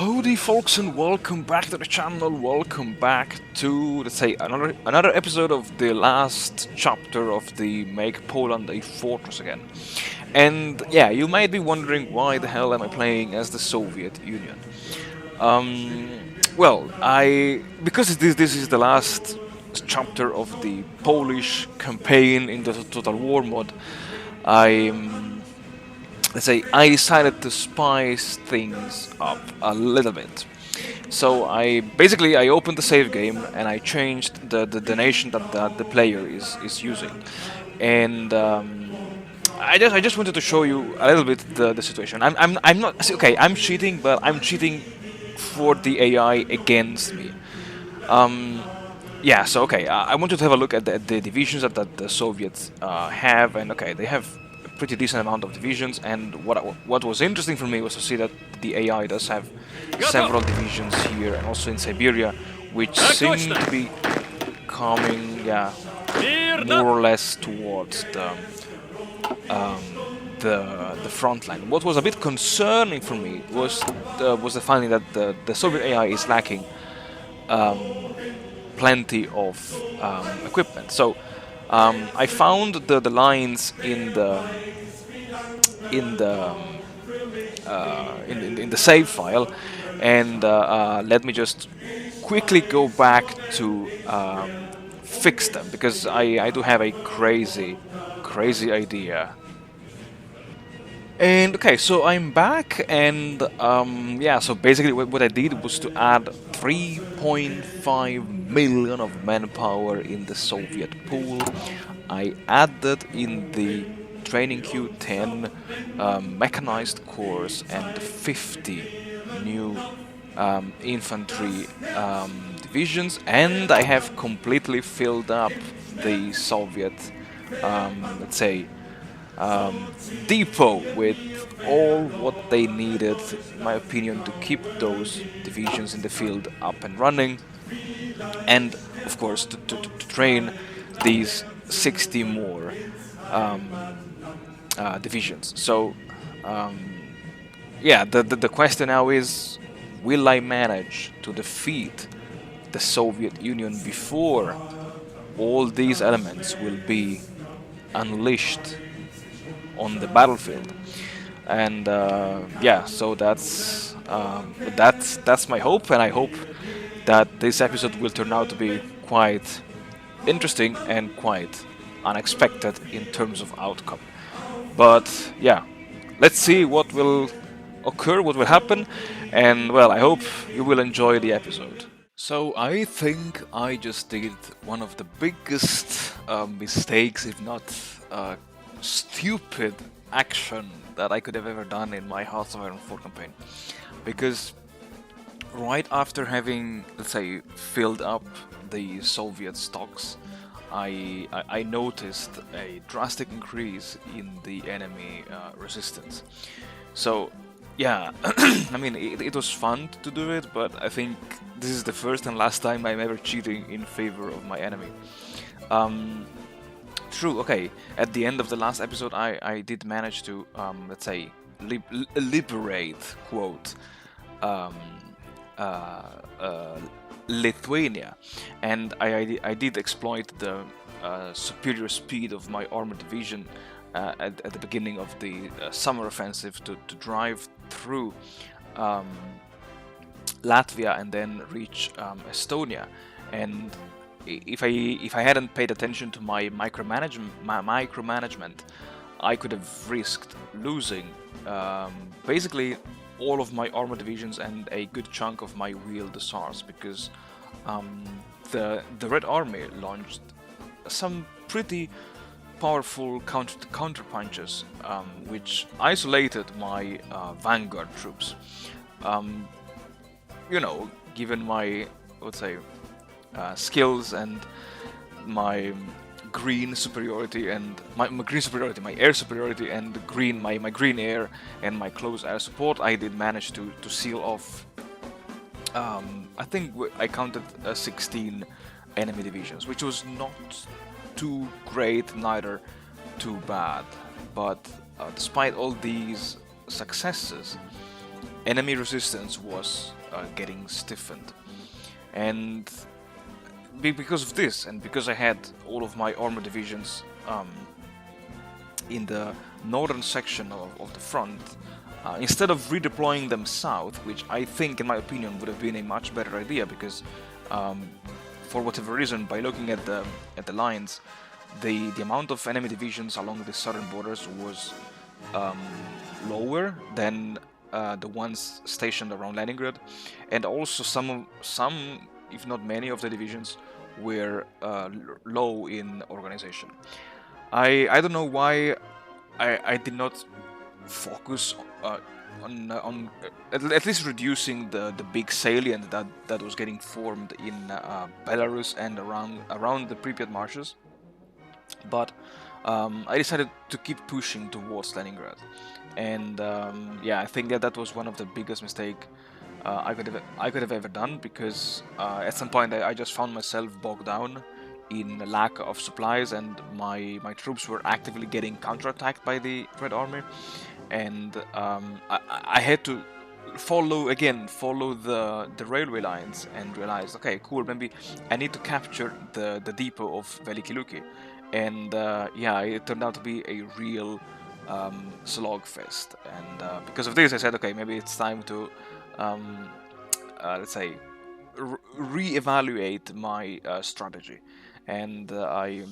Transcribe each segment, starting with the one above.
Howdy folks and welcome back to the channel, welcome back to, let's say, another episode of the last chapter of the Make Poland a Fortress again. And yeah, you might be wondering why the hell am I playing as the Soviet Union? Because this is the last chapter of the Polish campaign in the Total War mod, I let's say I decided to spice things up a little bit. So I opened the save game and I changed the nation that the player is using, and I just wanted to show you a little bit the situation. I'm not okay. I'm cheating, but I'm cheating for the AI against me. Um, yeah. So okay, I wanted to have a look at the divisions that the Soviets have, and okay, they have a pretty decent amount of divisions. And what was interesting for me was to see that the AI does have several divisions here, and also in Siberia, which seem to be coming, yeah, more or less towards um, the front line. What was a bit concerning for me was the finding that the Soviet AI is lacking um, plenty of equipment. So I found the lines in the in the save file, and let me just quickly go back to fix them because I do have a crazy idea. And okay, so I'm back, and yeah, so basically what I did was to add 3.5 million of manpower in the Soviet pool. I added in the training queue 10 mechanized corps and 50 new infantry divisions, and I have completely filled up the Soviet, let's say, depot with all what they needed, in my opinion, to keep those divisions in the field up and running, and of course to train these 60 more um, divisions. So yeah, the question now is, will I manage to defeat the Soviet Union before all these elements will be unleashed on the battlefield? And yeah, so that's my hope, and I hope that this episode will turn out to be quite interesting and quite unexpected in terms of outcome. But yeah, let's see what will occur, what will happen, and well, I hope you will enjoy the episode. So I think I just did one of the biggest mistakes, if not stupid action that I could have ever done in my Hearts of Iron 4 campaign. Because right after having, let's say, filled up the Soviet stocks, I noticed a drastic increase in the enemy resistance. So yeah, I mean, it was fun to do it, but I think this is the first and last time I'm ever cheating in favor of my enemy. True, okay, at the end of the last episode I did manage to, let's say, liberate, quote, um, uh, uh, Lithuania, and I did exploit the superior speed of my armored division at the beginning of the summer offensive to drive through Latvia and then reach Estonia. And if I hadn't paid attention to my micromanagement, I could have risked losing basically all of my armor divisions and a good chunk of my wheeled hussars, because the Red Army launched some pretty powerful counter punches, which isolated my vanguard troops. You know, given my, let's say, skills and my green superiority and my air superiority, and my green air and my close air support, I did manage to seal off. I think I counted 16 enemy divisions, which was not too great, neither too bad. But despite all these successes, enemy resistance was getting stiffened. And because of this, and because I had all of my armor divisions in the northern section of the front, instead of redeploying them south, which I think, in my opinion, would have been a much better idea, because for whatever reason, by looking at the lines, the amount of enemy divisions along the southern borders was lower than the ones stationed around Leningrad, and also some, if not many, of the divisions were low in organization. I don't know why I did not focus on at least reducing the big salient that was getting formed in Belarus and around the Pripyat marshes. But I decided to keep pushing towards Leningrad, and yeah, I think that was one of the biggest mistake I could have ever done, because at some point I just found myself bogged down in lack of supplies, and my troops were actively getting counterattacked by the Red Army, and I had to follow the railway lines and realize, okay, cool, maybe I need to capture the depot of Veliki Luki. And yeah, it turned out to be a real slogfest, and because of this I said, okay, maybe it's time to let's say re-evaluate my strategy, and I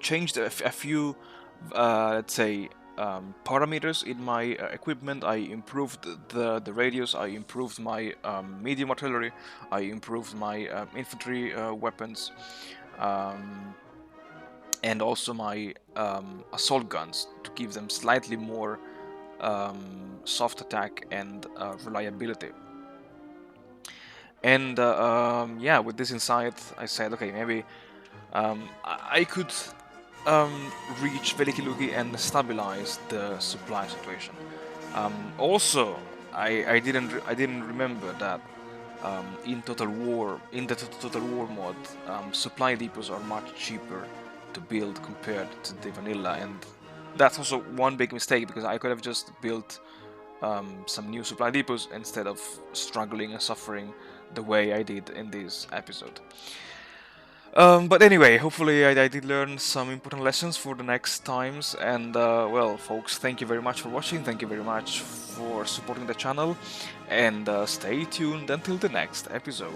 changed a few let's say parameters in my equipment. I improved the radius, I improved my medium artillery, I improved my infantry weapons, and also my assault guns, to give them slightly more soft attack and reliability. And yeah, with this insight, I said, okay, maybe I could reach Veliki Luki and stabilize the supply situation. Also, I didn't remember that in the Total War mod, supply depots are much cheaper to build compared to the vanilla, and that's also one big mistake, because I could have just built some new supply depots instead of struggling and suffering the way I did in this episode. But anyway, hopefully I did learn some important lessons for the next times, and well, folks, thank you very much for watching, thank you very much for supporting the channel, and stay tuned until the next episode.